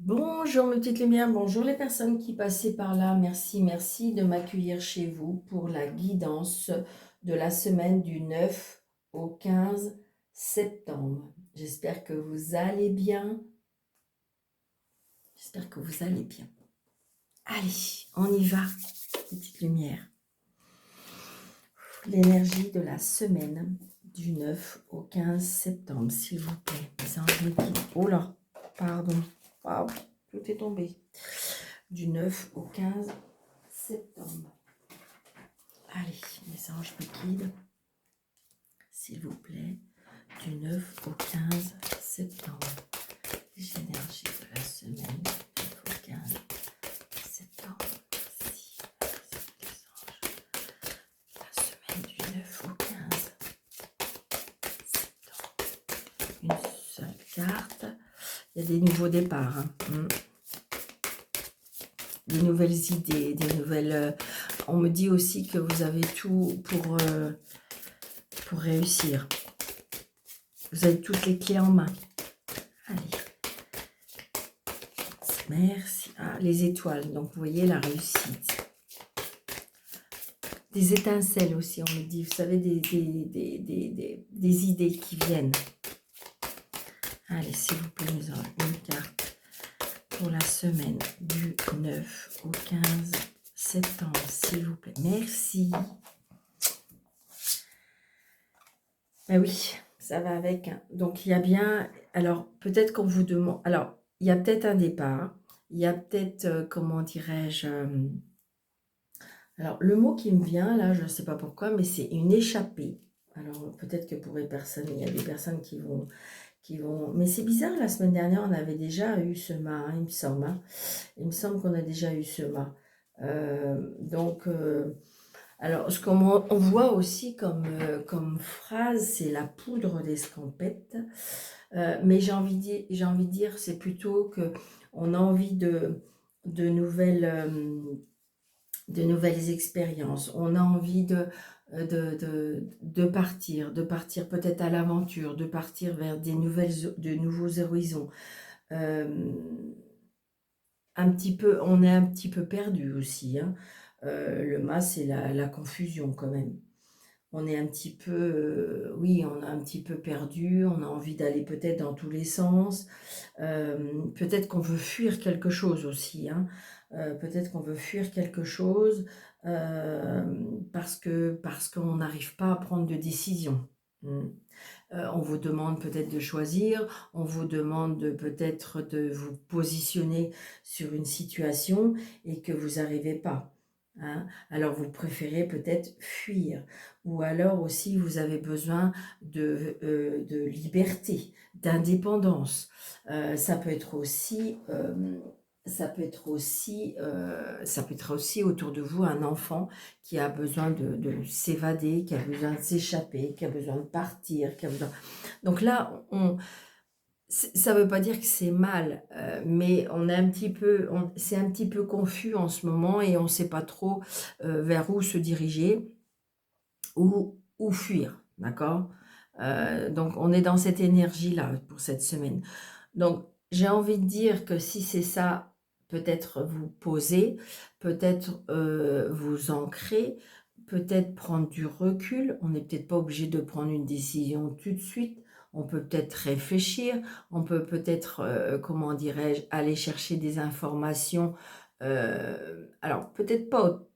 Bonjour mes petites lumières, bonjour les personnes qui passaient par là. Merci de m'accueillir chez vous pour la guidance de la semaine du 9 au 15 septembre. J'espère que vous allez bien. J'espère que vous allez bien. Allez, on y va, petite lumière. L'énergie de la semaine du 9 au 15 septembre, s'il vous plaît. Les anges me guident. Oh là, pardon. Waouh, tout est tombé. Du 9 au 15 septembre. Allez, les anges me guident, s'il vous plaît, du 9 au 15 septembre. Les énergies de la semaine du 9 au 15 septembre. Merci, les anges. La semaine du 9 au 15 septembre. Une seule carte. Il y a des nouveaux départs. Des nouvelles idées, des nouvelles... on me dit aussi que vous avez tout pour réussir. Vous avez toutes les clés en main. Allez. Merci. Ah, les étoiles. Donc, vous voyez la réussite. Des étincelles aussi, on me dit. Vous savez, des idées qui viennent. Allez, s'il vous plaît, nous avons une carte pour la semaine du 9 au 15 septembre, s'il vous plaît. Merci. Ben oui, ça va avec. Donc, il y a bien... Alors, peut-être qu'on vous demande... Alors, il y a peut-être un départ. Il y a peut-être, comment dirais-je... alors, le mot qui me vient, là, je ne sais pas pourquoi, mais c'est une échappée. Alors, peut-être que pour les personnes, il y a des personnes qui vont... Mais c'est bizarre, la semaine dernière, on avait déjà eu ce mât, hein, il me semble. Hein. Il me semble qu'on a déjà eu ce mât. Donc... alors, ce qu'on on voit aussi comme phrase, c'est la poudre d'escampette. Mais j'ai envie de dire, c'est plutôt qu'on a envie de nouvelles expériences. On a envie de partir peut-être à l'aventure, de partir vers de nouveaux horizons. Un petit peu, on est un petit peu perdu aussi. Hein. Le mât, c'est la confusion quand même. On est un petit peu, oui, on a un petit peu perdu, on a envie d'aller peut-être dans tous les sens. Peut-être qu'on veut fuir quelque chose aussi. Hein. Peut-être qu'on veut fuir quelque chose parce qu'on n'arrive pas à prendre de décision. On vous demande peut-être de choisir, on vous demande peut-être de vous positionner sur une situation et que vous n'arrivez pas. Hein. Alors vous préférez peut-être fuir, ou alors aussi vous avez besoin de liberté, d'indépendance. Ça peut être aussi... ça peut être aussi autour de vous un enfant qui a besoin de s'évader, qui a besoin de s'échapper, qui a besoin de partir, qui a besoin... Donc là, ça ne veut pas dire que c'est mal, mais on est un petit peu, c'est un petit peu confus en ce moment et on ne sait pas trop vers où se diriger ou fuir, d'accord. Donc on est dans cette énergie-là pour cette semaine. Donc j'ai envie de dire que si c'est ça, peut-être vous poser, peut-être vous ancrer, peut-être prendre du recul. On n'est peut-être pas obligé de prendre une décision tout de suite. On peut peut-être réfléchir, on peut peut-être, comment dirais-je, aller chercher des informations. Alors peut-être pas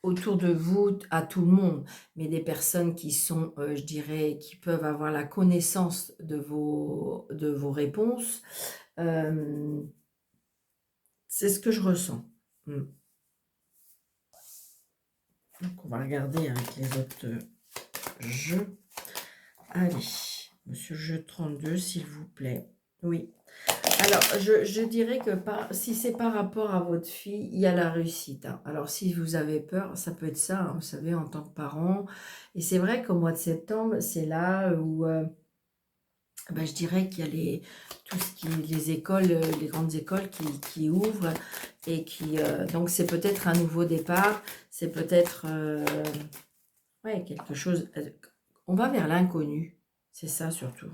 autour de vous, à tout le monde, mais des personnes qui sont, je dirais, qui peuvent avoir la connaissance de vos réponses. C'est ce que je ressens. Donc, on va regarder avec les autres jeux. Allez, monsieur jeu 32, s'il vous plaît. Oui. Alors, je dirais que si c'est par rapport à votre fille, il y a la réussite. Hein. Alors, si vous avez peur, ça peut être ça, hein, vous savez, en tant que parent. Et c'est vrai qu'au mois de septembre, c'est là où... ben, je dirais qu'il y a tout ce qui les écoles, les grandes écoles qui ouvrent et qui donc c'est peut-être un nouveau départ, c'est peut-être ouais, quelque chose. On va vers l'inconnu, c'est ça surtout.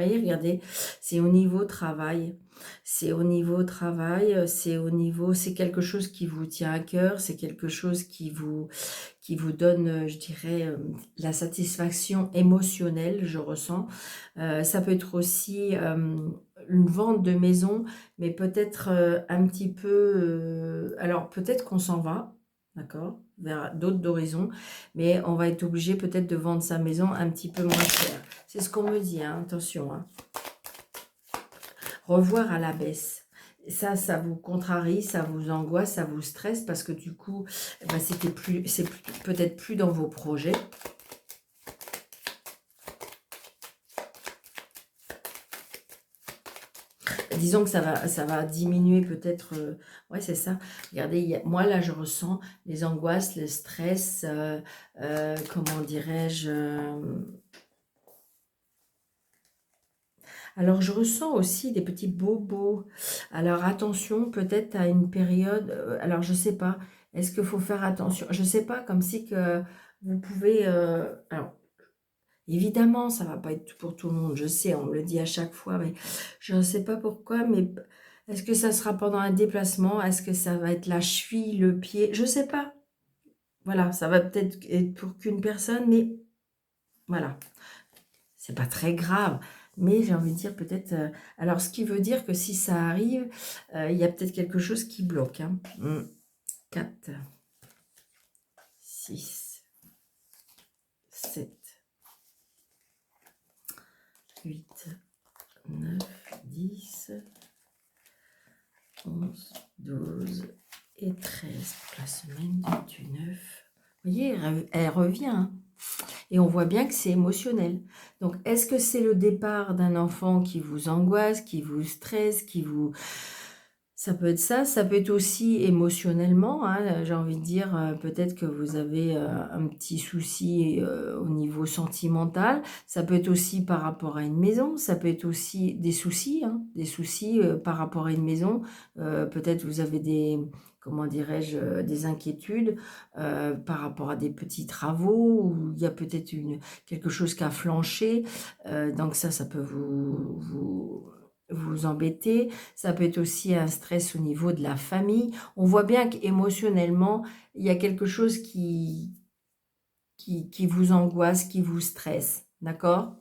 voyez, regardez, c'est au niveau travail. C'est au niveau travail, c'est au niveau, c'est quelque chose qui vous tient à cœur, c'est quelque chose qui vous donne, je dirais, la satisfaction émotionnelle, je ressens. Ça peut être aussi une vente de maison, mais peut-être un petit peu... alors, peut-être qu'on s'en va, d'accord, vers d'autres horizons, mais on va être obligé peut-être de vendre sa maison un petit peu moins cher. C'est ce qu'on me dit, hein, attention. Hein. Revoir à la baisse. Ça vous contrarie, ça vous angoisse, ça vous stresse parce que du coup, eh ben, c'est peut-être plus dans vos projets. Disons que ça va diminuer peut-être. Ouais, c'est ça. Regardez, moi là, je ressens les angoisses, le stress, comment dirais-je. Alors, je ressens aussi des petits bobos. Alors, attention, peut-être à une période... alors, je sais pas. Est-ce qu'il faut faire attention? Je sais pas, comme si que vous pouvez... alors, évidemment, ça va pas être pour tout le monde. Je sais, on me le dit à chaque fois, mais je ne sais pas pourquoi. Mais est-ce que ça sera pendant un déplacement? Est-ce que ça va être la cheville, le pied? Je sais pas. Voilà, ça va peut-être être pour qu'une personne, mais voilà. C'est pas très grave, mais j'ai envie de dire peut-être... alors, ce qui veut dire que si ça arrive, il y a peut-être quelque chose qui bloque. Hein. 4, 6, 7, 8, 9, 10, 11, 12 et 13 pour la semaine du 9. Vous voyez, elle revient. Hein. Et on voit bien que c'est émotionnel. Donc, est-ce que c'est le départ d'un enfant qui vous angoisse, qui vous stresse, qui vous... Ça peut être ça peut être aussi émotionnellement, hein, j'ai envie de dire, peut-être que vous avez un petit souci au niveau sentimental, ça peut être aussi par rapport à une maison, ça peut être aussi des soucis, hein, par rapport à une maison, peut-être vous avez des, comment dirais-je, des inquiétudes par rapport à des petits travaux, ou il y a peut-être quelque chose qui a flanché, donc ça peut vous embêter. Ça peut être aussi un stress au niveau de la famille. On voit bien qu'émotionnellement, il y a quelque chose qui vous angoisse, qui vous stresse. D'accord?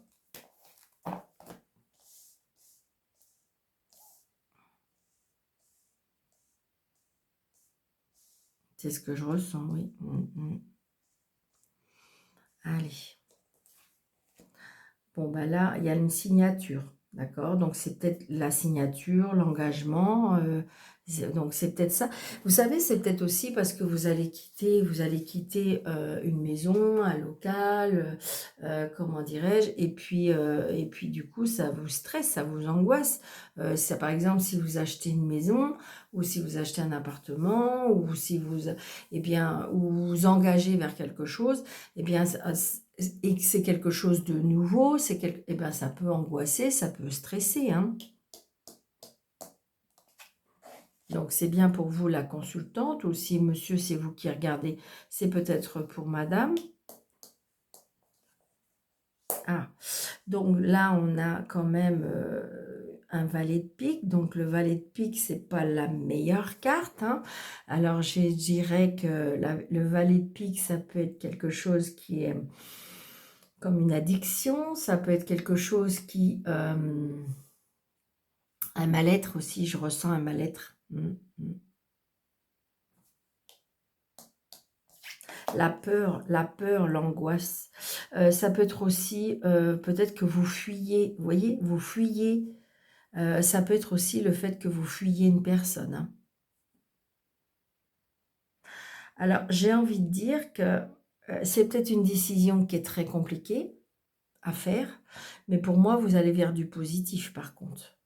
C'est ce que je ressens, oui. Allez. Bon, bah là, il y a une signature. D'accord? Donc, c'est peut-être la signature, l'engagement. Donc, c'est peut-être ça. Vous savez, c'est peut-être aussi parce que vous allez quitter une maison, un local, comment dirais-je, et puis, du coup, ça vous stresse, ça vous angoisse. Ça, par exemple, si vous achetez une maison, ou si vous achetez un appartement, ou si vous, eh bien, ou vous engagez vers quelque chose, eh bien, et que c'est quelque chose de nouveau, eh ben, ça peut angoisser, ça peut stresser. Hein. Donc, c'est bien pour vous, la consultante, ou si monsieur, c'est vous qui regardez, c'est peut-être pour madame. Ah, donc là, on a quand même un valet de pique. Donc, le valet de pique, c'est pas la meilleure carte. Hein. Alors, je dirais que le valet de pique, ça peut être quelque chose qui est comme une addiction, ça peut être quelque chose qui... un mal-être aussi, je ressens un mal-être. La peur, l'angoisse. Ça peut être aussi, peut-être que vous fuyez, vous voyez, vous fuyez. Ça peut être aussi le fait que vous fuyez une personne. Hein. Alors, j'ai envie de dire que c'est peut-être une décision qui est très compliquée à faire, mais pour moi, vous allez vers du positif par contre.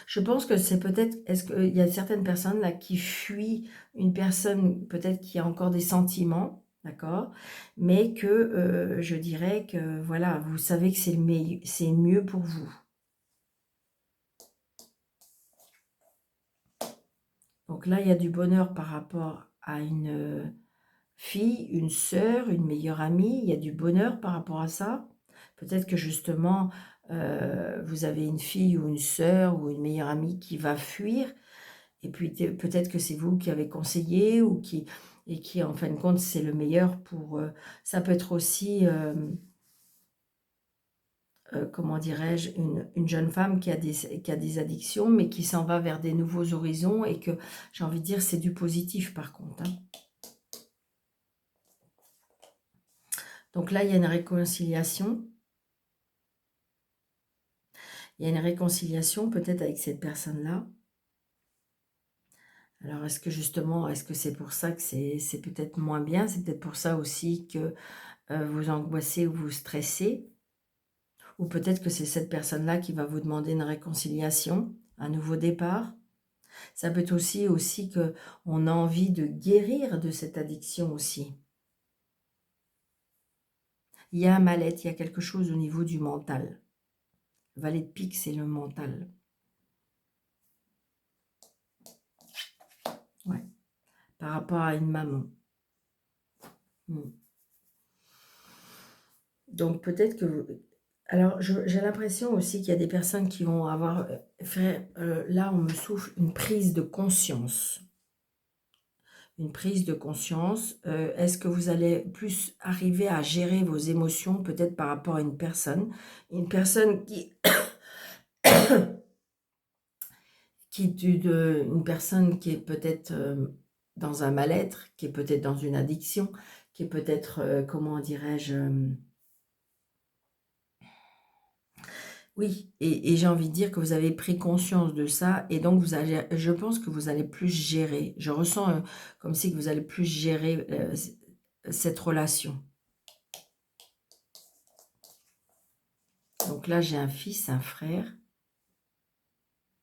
Je pense que c'est peut-être, est-ce qu'il y a certaines personnes là qui fuient une personne peut-être qui a encore des sentiments, d'accord, mais que je dirais que voilà, vous savez que c'est mieux pour vous. Donc là, il y a du bonheur par rapport à une fille, une sœur, une meilleure amie, il y a du bonheur par rapport à ça. Peut-être que justement, vous avez une fille ou une sœur ou une meilleure amie qui va fuir, et puis peut-être que c'est vous qui avez conseillé ou qui en fin de compte c'est le meilleur pour... ça peut être aussi, comment dirais-je, une jeune femme qui a des addictions mais qui s'en va vers des nouveaux horizons et que j'ai envie de dire c'est du positif par contre, hein. Donc là il y a une réconciliation. Il y a une réconciliation peut-être avec cette personne-là. Alors, est-ce que justement, est-ce que c'est pour ça que c'est peut-être moins bien? C'est peut-être pour ça aussi que vous angoissez ou vous stressez? Ou peut-être que c'est cette personne-là qui va vous demander une réconciliation, un nouveau départ? Ça peut être aussi qu'on a envie de guérir de cette addiction aussi. Il y a un mal-être, il y a quelque chose au niveau du mental. Le valet de pique, c'est le mental. Ouais. Par rapport à une maman. Donc peut-être que... Alors j'ai l'impression aussi qu'il y a des personnes qui vont avoir fait... là, on me souffle une prise de conscience. Une prise de conscience. Est-ce que vous allez plus arriver à gérer vos émotions peut-être par rapport à une personne? Une personne qui... une personne qui est peut-être dans un mal-être, qui est peut-être dans une addiction, qui est peut-être, comment dirais-je... oui, et j'ai envie de dire que vous avez pris conscience de ça, et donc vous allez, je pense que vous allez plus gérer. Je ressens comme si que vous allez plus gérer cette relation. Donc là, j'ai un fils, un frère,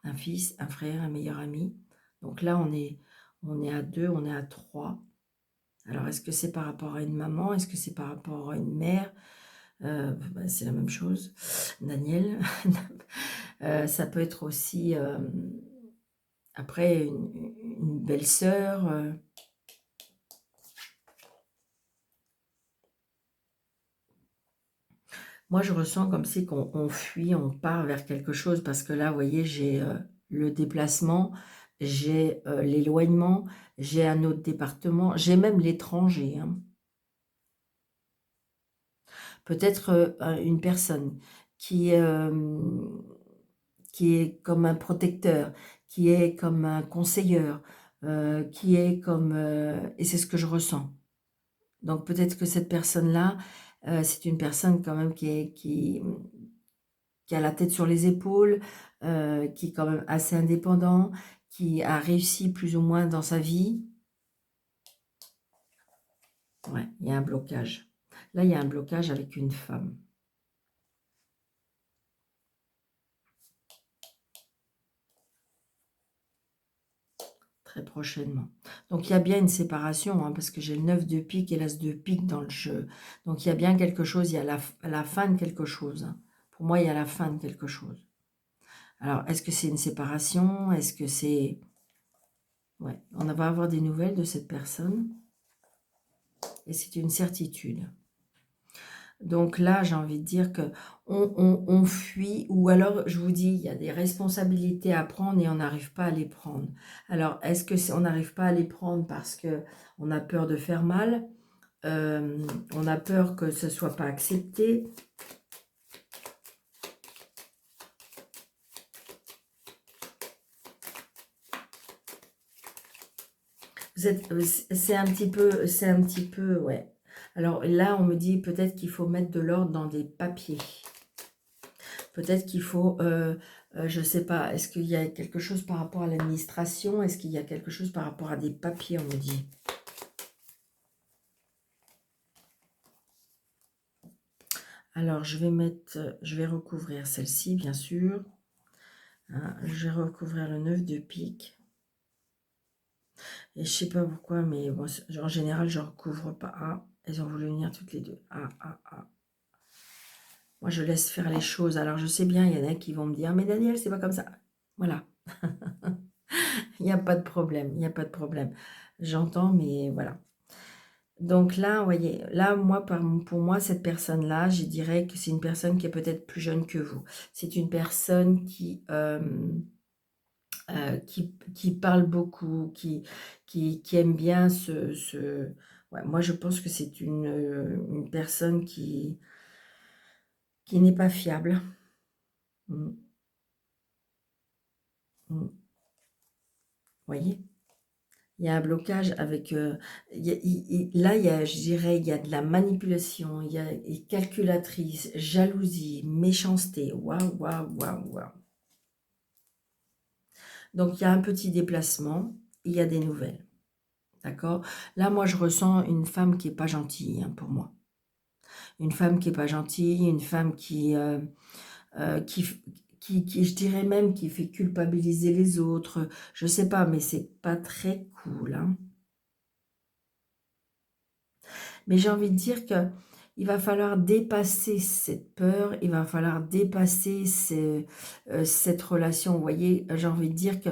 un fils, un frère, un meilleur ami. Donc là, on est à 2, on est à 3. Alors, est-ce que c'est par rapport à une maman? Est-ce que c'est par rapport à une mère? C'est la même chose. Daniel. Ça peut être aussi... après, une belle-sœur. Moi, je ressens comme si on fuit, on part vers quelque chose. Parce que là, vous voyez, j'ai le déplacement, j'ai l'éloignement, j'ai un autre département, j'ai même l'étranger, hein. Peut-être une personne qui est comme un protecteur, qui est comme un conseilleur, qui est comme... et c'est ce que je ressens. Donc peut-être que cette personne-là, c'est une personne quand même qui a la tête sur les épaules, qui est quand même assez indépendant, qui a réussi plus ou moins dans sa vie. Ouais, il y a un blocage. Là, il y a un blocage avec une femme. Très prochainement. Donc il y a bien une séparation, hein, parce que j'ai le 9 de pique et l'as de pique dans le jeu. Donc il y a bien quelque chose, il y a la fin de quelque chose, hein. Pour moi, il y a la fin de quelque chose. Alors, est-ce que c'est une séparation? Est-ce que c'est... Ouais, on va avoir des nouvelles de cette personne. Et c'est une certitude. Donc là, j'ai envie de dire que on fuit, ou alors, je vous dis, il y a des responsabilités à prendre et on n'arrive pas à les prendre. Alors, est-ce que on n'arrive pas à les prendre parce que on a peur de faire mal, on a peur que ce ne soit pas accepté? C'est un petit peu, ouais. Alors là, on me dit peut-être qu'il faut mettre de l'ordre dans des papiers. Peut-être qu'il faut, je ne sais pas, est-ce qu'il y a quelque chose par rapport à l'administration? Est-ce qu'il y a quelque chose par rapport à des papiers, on me dit? Alors, je vais recouvrir celle-ci, bien sûr. Hein, je vais recouvrir le 9 de pique. Et je sais pas pourquoi, mais bon, en général, je recouvre pas. Ah, elles ont voulu venir toutes les deux. Ah, ah, ah. Moi, je laisse faire les choses. Alors, je sais bien, il y en a qui vont me dire, mais Daniel, c'est pas comme ça. Voilà. Il n'y a pas de problème, il n'y a pas de problème. J'entends, mais voilà. Donc là, vous voyez, là, moi, pour moi, cette personne-là, je dirais que c'est une personne qui est peut-être plus jeune que vous. C'est une personne qui parle beaucoup, qui aime bien Ouais, moi, je pense que c'est une personne qui n'est pas fiable. Mm, mm. Voyez? Il y a un blocage avec... là, je dirais, il y a de la manipulation, il y a calculatrice, jalousie, méchanceté. Waouh, waouh, waouh, waouh. Donc, il y a un petit déplacement, il y a des nouvelles. D'accord? Là, moi, je ressens une femme qui n'est pas gentille, hein, pour moi. Une femme qui n'est pas gentille, une femme qui, je dirais même, qui fait culpabiliser les autres. Je sais pas, mais c'est pas très cool, hein. Mais j'ai envie de dire que il va falloir dépasser cette peur, il va falloir dépasser cette relation. Vous voyez, j'ai envie de dire que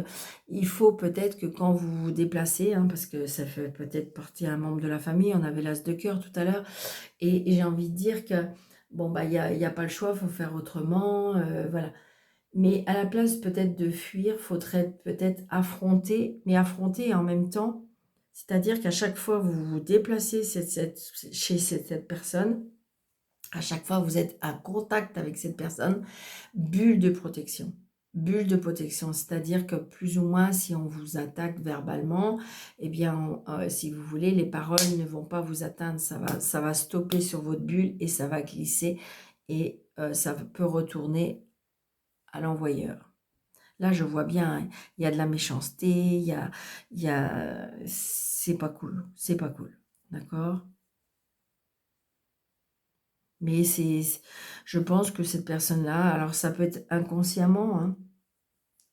il faut peut-être que quand vous vous déplacez, hein, parce que ça fait peut-être partie un membre de la famille, on avait l'as de cœur tout à l'heure, et j'ai envie de dire que, bon, bah, il y a pas le choix, il faut faire autrement, voilà. Mais à la place peut-être de fuir, faudrait peut-être affronter, mais affronter en même temps, c'est-à-dire qu'à chaque fois vous vous déplacez chez cette personne, à chaque fois vous êtes en contact avec cette personne, bulle de protection. Bulle de protection, c'est-à-dire que plus ou moins si on vous attaque verbalement, eh bien, si vous voulez, les paroles ne vont pas vous atteindre, ça va stopper sur votre bulle et ça va glisser et ça peut retourner à l'envoyeur. Là, je vois bien, hein, il y a de la méchanceté, c'est pas cool, c'est pas cool, d'accord? Mais je pense que cette personne-là, alors ça peut être inconsciemment, hein,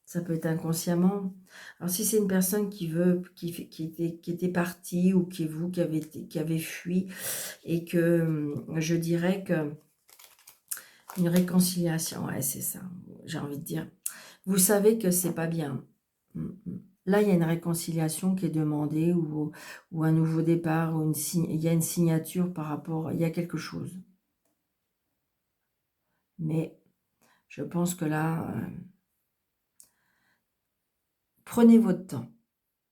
ça peut être inconsciemment. Alors si c'est une personne qui était partie ou qui est vous, qui avez fui, et que je dirais que une réconciliation, ouais, c'est ça, j'ai envie de dire. Vous savez que c'est pas bien. Mm, mm. Là, il y a une réconciliation qui est demandée ou un nouveau départ, ou il y a une signature par rapport, il y a quelque chose. Mais je pense que là, prenez votre temps.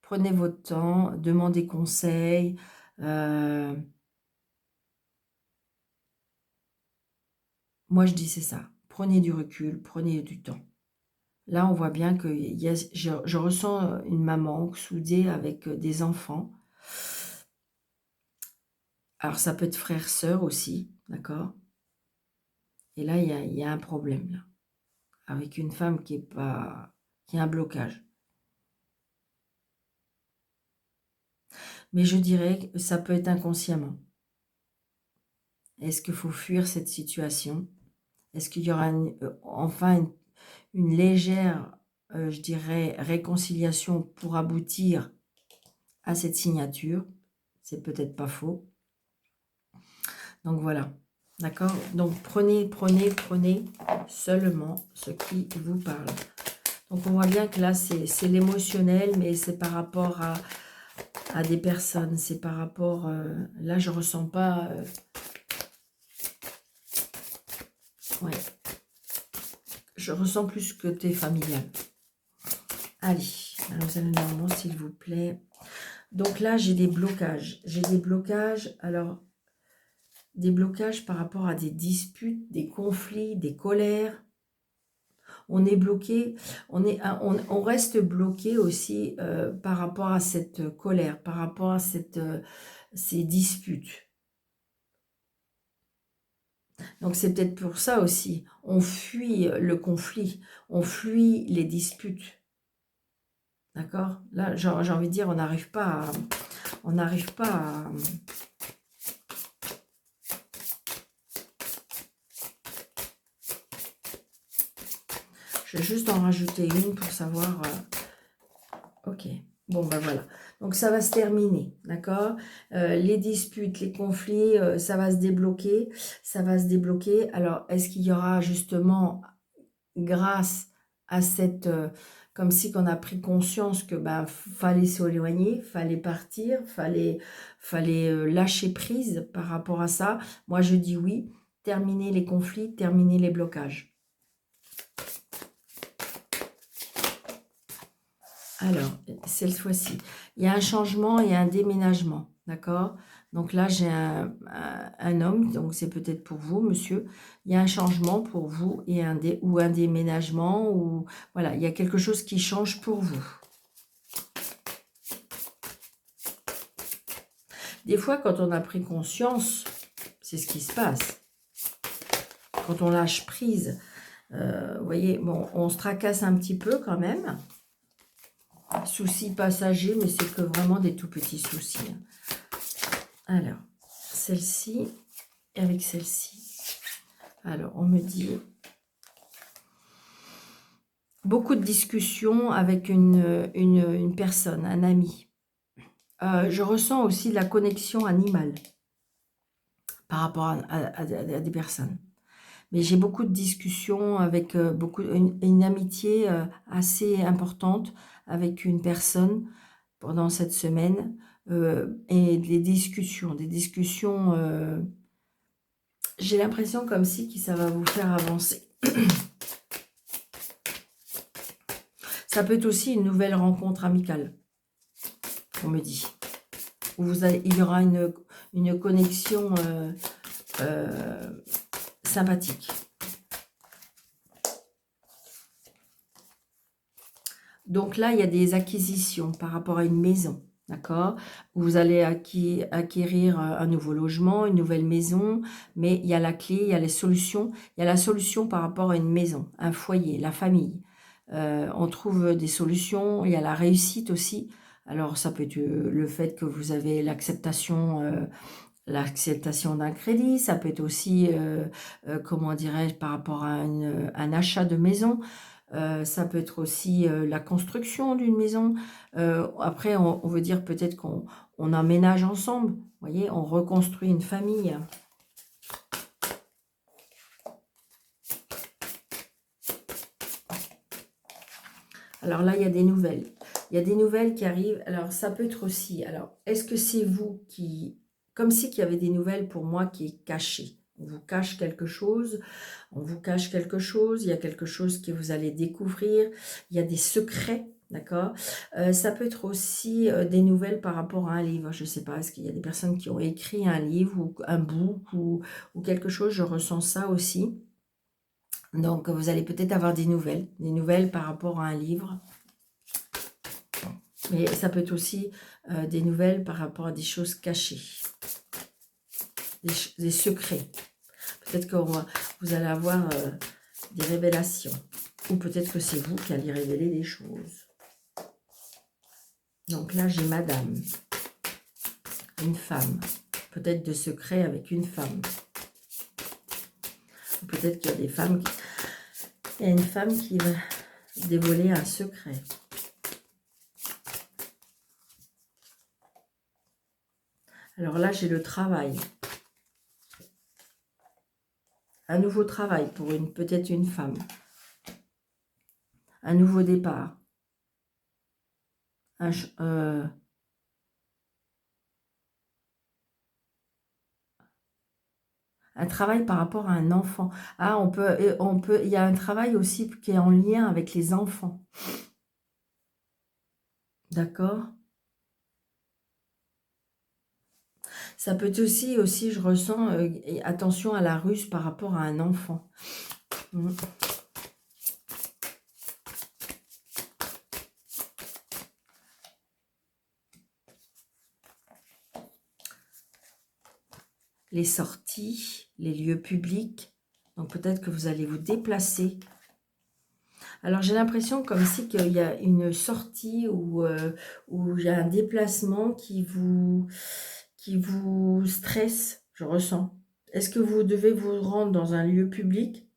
Prenez votre temps, demandez conseil. euh, Moi, je dis c'est ça. Prenez du recul, prenez du temps. Là, on voit bien que je ressens une maman soudée avec des enfants. Alors, ça peut être frère-sœur aussi, d'accord? Et là, il y a un problème, là, avec une femme qui a un blocage. Mais je dirais que ça peut être inconsciemment. Est-ce qu'il faut fuir cette situation? Est-ce qu'il y aura enfin une légère, je dirais, réconciliation pour aboutir à cette signature? C'est peut-être pas faux. Donc voilà, d'accord? Donc prenez seulement ce qui vous parle. Donc on voit bien que là, c'est l'émotionnel, mais c'est par rapport à des personnes. C'est par rapport... là, je ressens pas... ouais, je ressens plus que côté familial. Allez, alors vous allez me dire non, s'il vous plaît. Donc là, j'ai des blocages. J'ai des blocages, alors... Des blocages par rapport à des disputes, des conflits, des colères. On est bloqué, on reste bloqué aussi par rapport à cette colère, par rapport à ces disputes. Donc c'est peut-être pour ça aussi, on fuit le conflit, on fuit les disputes. D'accord? Là, j'ai envie de dire, on n'arrive pas à... Je vais juste en rajouter une pour savoir... ok, bon ben voilà. Donc ça va se terminer, d'accord? Les disputes, les conflits, ça va se débloquer. Ça va se débloquer. Alors, est-ce qu'il y aura justement, grâce à cette... comme si qu'on a pris conscience que ben fallait s'éloigner, fallait partir, fallait lâcher prise par rapport à ça. Moi, je dis oui, terminer les conflits, terminer les blocages. Alors, cette fois-ci, il y a un changement et un déménagement, d'accord? Donc là, j'ai un homme, donc c'est peut-être pour vous, monsieur. Il y a un changement pour vous et ou un déménagement, ou voilà, il y a quelque chose qui change pour vous. Des fois, quand on a pris conscience, c'est ce qui se passe. Quand on lâche prise, vous voyez, bon, on se tracasse un petit peu quand même. Soucis passagers, mais c'est que vraiment des tout petits soucis. Alors, celle-ci, avec celle-ci. Alors, on me dit beaucoup de discussions avec une personne, un ami. Je ressens aussi de la connexion animale par rapport à des personnes. Mais j'ai beaucoup de discussions avec une amitié assez importante avec une personne pendant cette semaine. Et des discussions, j'ai l'impression comme si que ça va vous faire avancer. Ça peut être aussi une nouvelle rencontre amicale, on me dit. Où il y aura une connexion sympathique. Donc là, il y a des acquisitions par rapport à une maison, d'accord? Vous allez acquérir un nouveau logement, une nouvelle maison, mais il y a la clé, il y a les solutions. Il y a la solution par rapport à une maison, un foyer, la famille. On trouve des solutions, il y a la réussite aussi. Alors, ça peut être le fait que vous avez l'acceptation d'un crédit, ça peut être aussi, comment dirais-je, par rapport à un achat de maison. Ça peut être aussi la construction d'une maison. Après, on veut dire peut-être qu'on emménage ensemble. Vous voyez, on reconstruit une famille. Alors là, il y a des nouvelles. Il y a des nouvelles qui arrivent. Alors, ça peut être aussi... Alors, est-ce que c'est vous qui... Comme si il y avait des nouvelles pour moi qui est caché. On vous cache quelque chose. On vous cache quelque chose. Il y a quelque chose que vous allez découvrir. Il y a des secrets. D'accord. Ça peut être aussi des nouvelles par rapport à un livre. Je ne sais pas, est-ce qu'il y a des personnes qui ont écrit un livre ou un book ou quelque chose. Je ressens ça aussi. Donc, vous allez peut-être avoir des nouvelles par rapport à un livre. Mais ça peut être aussi des nouvelles par rapport à des choses cachées, des secrets. Peut-être que vous allez avoir des révélations. Ou peut-être que c'est vous qui allez révéler des choses. Donc là, j'ai madame, une femme. Peut-être de secrets avec une femme. Peut-être qu'il y a des femmes il y a une femme qui va dévoiler un secret. Alors là, j'ai le travail. Un nouveau travail pour peut-être une femme. Un nouveau départ. Un travail par rapport à un enfant. Ah, il y a un travail aussi qui est en lien avec les enfants. D'accord? Ça peut être aussi je ressens, attention à la ruse par rapport à un enfant. Les sorties, les lieux publics. Donc peut-être que vous allez vous déplacer. Alors j'ai l'impression comme si qu'il y a une sortie ou il y a un déplacement qui vous stresse, je ressens. Est-ce que vous devez vous rendre dans un lieu public?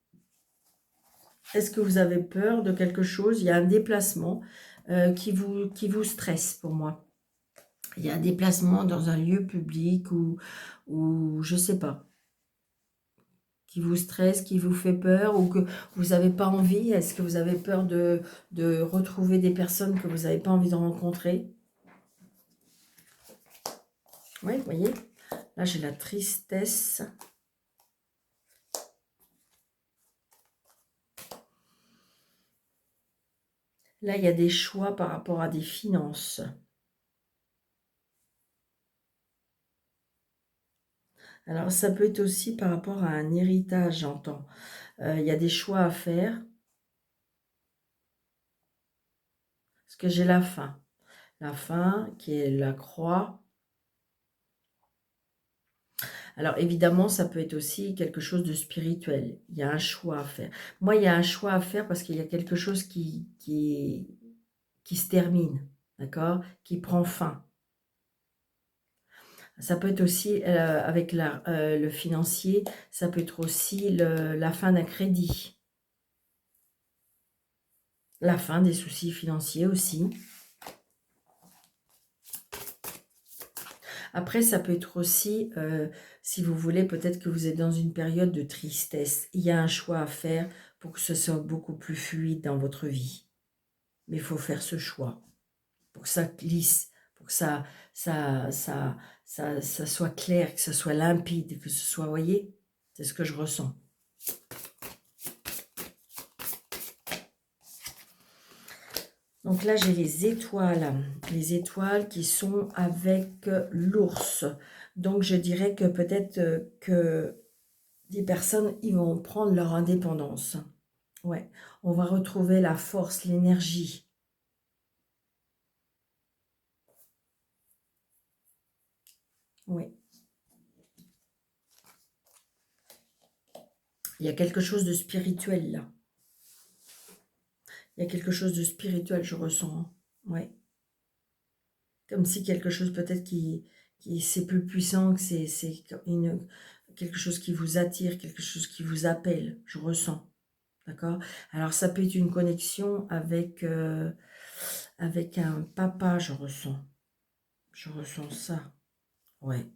Est-ce que vous avez peur de quelque chose? Il y a un déplacement qui vous stresse pour moi. Il y a un déplacement dans un lieu public ou je ne sais pas. qui vous stresse, qui vous fait peur ou que vous n'avez pas envie? Est-ce que vous avez peur de retrouver des personnes que vous n'avez pas envie de rencontrer? Oui, vous voyez, là j'ai la tristesse. Là, il y a des choix par rapport à des finances. Alors, ça peut être aussi par rapport à un héritage, j'entends. Il y a des choix à faire. Parce que j'ai la fin. La fin qui est la croix. Alors, évidemment, ça peut être aussi quelque chose de spirituel. Il y a un choix à faire. Moi, il y a un choix à faire parce qu'il y a quelque chose qui se termine, d'accord? Qui prend fin. Ça peut être aussi, avec le financier, ça peut être aussi la fin d'un crédit. La fin des soucis financiers aussi. Après, ça peut être aussi, si vous voulez, peut-être que vous êtes dans une période de tristesse. Il y a un choix à faire pour que ce soit beaucoup plus fluide dans votre vie. Mais il faut faire ce choix pour que ça glisse, pour que ça soit clair, que ça soit limpide, que ce soit, vous voyez, c'est ce que je ressens. Donc là, j'ai les étoiles qui sont avec l'ours. Donc je dirais que peut-être que des personnes, ils vont prendre leur indépendance. Ouais, on va retrouver la force, l'énergie. Oui. Il y a quelque chose de spirituel là. Il y a quelque chose de spirituel, je ressens. Hein. Ouais. Comme si quelque chose peut-être qui c'est plus puissant, que c'est quelque chose qui vous attire, quelque chose qui vous appelle, je ressens. D'accord? Alors ça peut être une connexion avec un papa, je ressens. Je ressens ça. Ouais. Vous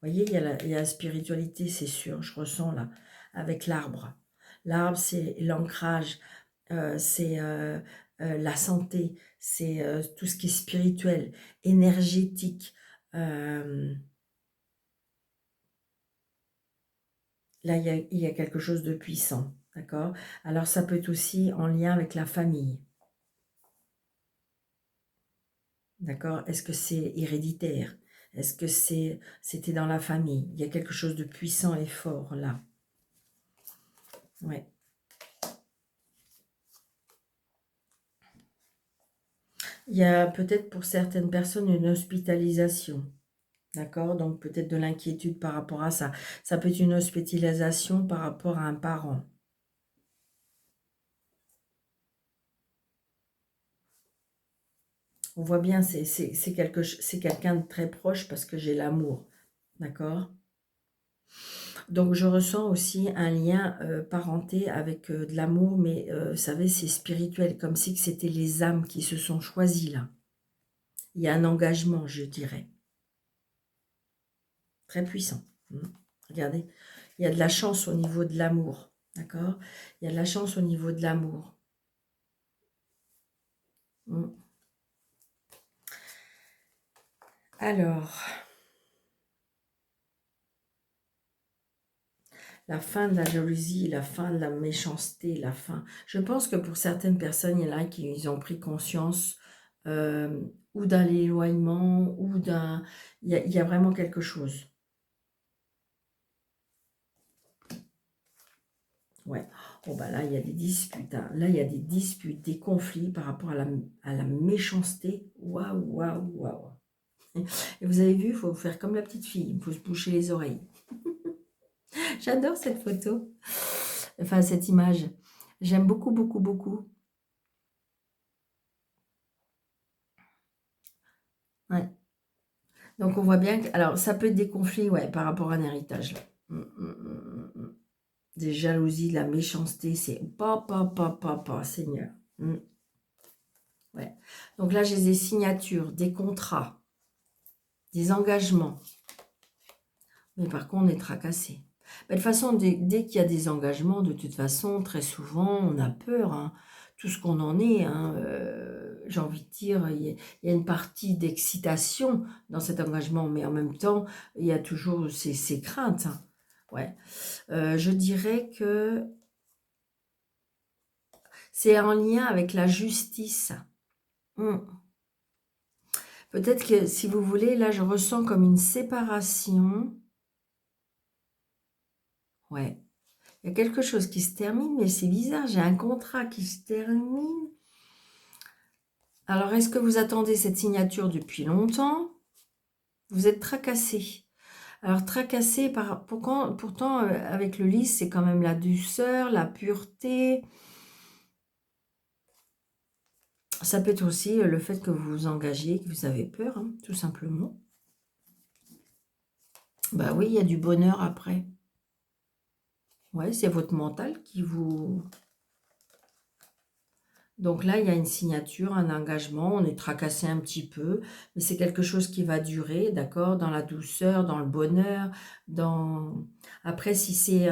voyez, il y a la spiritualité, c'est sûr, je ressens là, avec l'arbre. L'arbre, c'est l'ancrage, c'est la santé, c'est tout ce qui est spirituel, énergétique. Là, il y a quelque chose de puissant, d'accord? Alors, ça peut être aussi en lien avec la famille, d'accord? Est-ce que c'est héréditaire? Est-ce que c'était dans la famille? Il y a quelque chose de puissant et fort là. Ouais. Il y a peut-être pour certaines personnes une hospitalisation, d'accord? Donc peut-être de l'inquiétude par rapport à ça. Ça peut être une hospitalisation par rapport à un parent. On voit bien, c'est quelqu'un de très proche parce que j'ai l'amour, d'accord? Donc je ressens aussi un lien parenté avec de l'amour, mais vous savez, c'est spirituel, comme si c'était les âmes qui se sont choisies là. Il y a un engagement, je dirais, très puissant. Regardez, il y a de la chance au niveau de l'amour, d'accord? Il y a de la chance au niveau de l'amour. Alors, la fin de la jalousie, la fin de la méchanceté, la fin. Je pense que pour certaines personnes, il y en a qui ils ont pris conscience ou d'un éloignement, ou d'un... Il y a vraiment quelque chose. Ouais. Bon, bah là, il y a des disputes. Hein. Là, il y a des disputes, des conflits par rapport à la méchanceté. Waouh, waouh, waouh. Et vous avez vu, il faut faire comme la petite fille. Il faut se boucher les oreilles. J'adore cette photo. Enfin, cette image. J'aime beaucoup, beaucoup, beaucoup. Ouais. Donc, on voit bien que... Alors, ça peut être des conflits, ouais, par rapport à un héritage. Là. Des jalousies, de la méchanceté, c'est... pas, Seigneur. Ouais. Donc là, j'ai des signatures, des contrats, des engagements. Mais par contre, on est tracassé. De toute façon, dès qu'il y a des engagements, de toute façon, très souvent, on a peur, hein. Tout ce qu'on en est, hein, j'ai envie de dire, il y a une partie d'excitation dans cet engagement, mais en même temps, il y a toujours ces craintes, hein. Ouais. Je dirais que c'est en lien avec la justice. Hmm. Peut-être que, si vous voulez, là, je ressens comme une séparation. Ouais. Il y a quelque chose qui se termine, mais c'est bizarre, j'ai un contrat qui se termine. Alors, est-ce que vous attendez cette signature depuis longtemps? Vous êtes tracassé. Alors, tracassé, pourtant, avec le lys, c'est quand même la douceur, la pureté. Ça peut être aussi le fait que vous vous engagez, que vous avez peur, hein, tout simplement. Bah oui, il y a du bonheur après. Ouais, c'est votre mental qui vous... Donc là, il y a une signature, un engagement, on est tracassé un petit peu, mais c'est quelque chose qui va durer, d'accord, dans la douceur, dans le bonheur, dans... Après, si c'est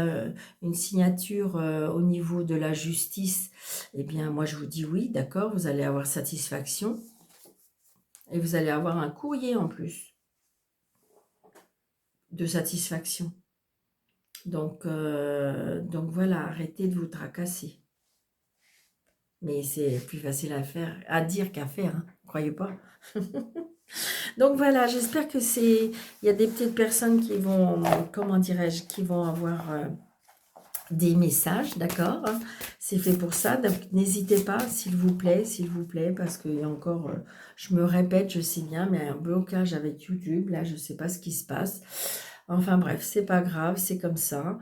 une signature au niveau de la justice, eh bien, moi, je vous dis oui, d'accord, vous allez avoir satisfaction et vous allez avoir un courrier en plus de satisfaction. Donc voilà, arrêtez de vous tracasser. Mais c'est plus facile à faire, à dire qu'à faire, hein, croyez pas. Donc voilà, j'espère que c'est... Il y a des petites personnes qui vont, comment dirais-je, qui vont avoir des messages, d'accord, hein. C'est fait pour ça, donc n'hésitez pas, s'il vous plaît, parce qu'il y a encore, je me répète, je sais bien, mais un blocage avec YouTube, là, je ne sais pas ce qui se passe. Enfin bref, c'est pas grave, c'est comme ça.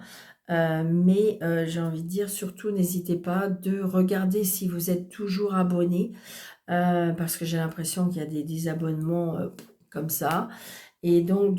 Mais j'ai envie de dire, surtout, n'hésitez pas de regarder si vous êtes toujours abonné, parce que j'ai l'impression qu'il y a des désabonnements comme ça. Et donc,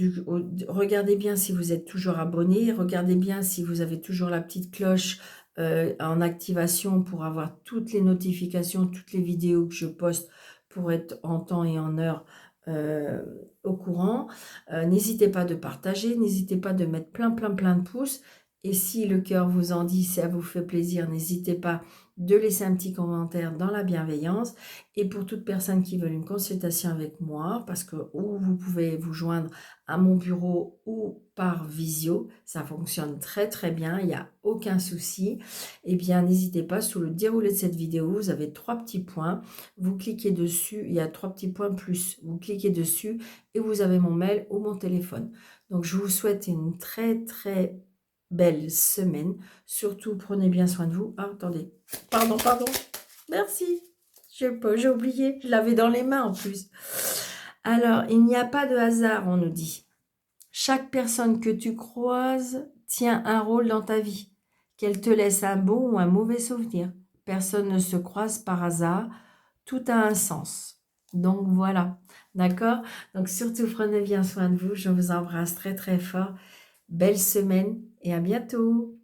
regardez bien si vous êtes toujours abonné, regardez bien si vous avez toujours la petite cloche en activation pour avoir toutes les notifications, toutes les vidéos que je poste pour être en temps et en heure euh, au courant. N'hésitez pas de partager, n'hésitez pas de mettre plein de pouces. Et si le cœur vous en dit, si ça vous fait plaisir, n'hésitez pas de laisser un petit commentaire dans la bienveillance. Et pour toute personne qui veut une consultation avec moi, parce que ou vous pouvez vous joindre à mon bureau ou par visio, ça fonctionne très bien, il n'y a aucun souci. Eh bien, n'hésitez pas, sous le déroulé de cette vidéo, vous avez 3 petits points, vous cliquez dessus, il y a 3 petits points plus, vous cliquez dessus et vous avez mon mail ou mon téléphone. Donc, je vous souhaite une très belle semaine. Surtout, prenez bien soin de vous. Ah, attendez, pardon, merci. J'ai oublié, je l'avais dans les mains en plus. Alors, il n'y a pas de hasard, on nous dit. Chaque personne que tu croises tient un rôle dans ta vie, qu'elle te laisse un bon ou un mauvais souvenir. Personne ne se croise par hasard, tout a un sens. Donc voilà, d'accord? Donc surtout prenez bien soin de vous, je vous embrasse très fort. Belle semaine et à bientôt.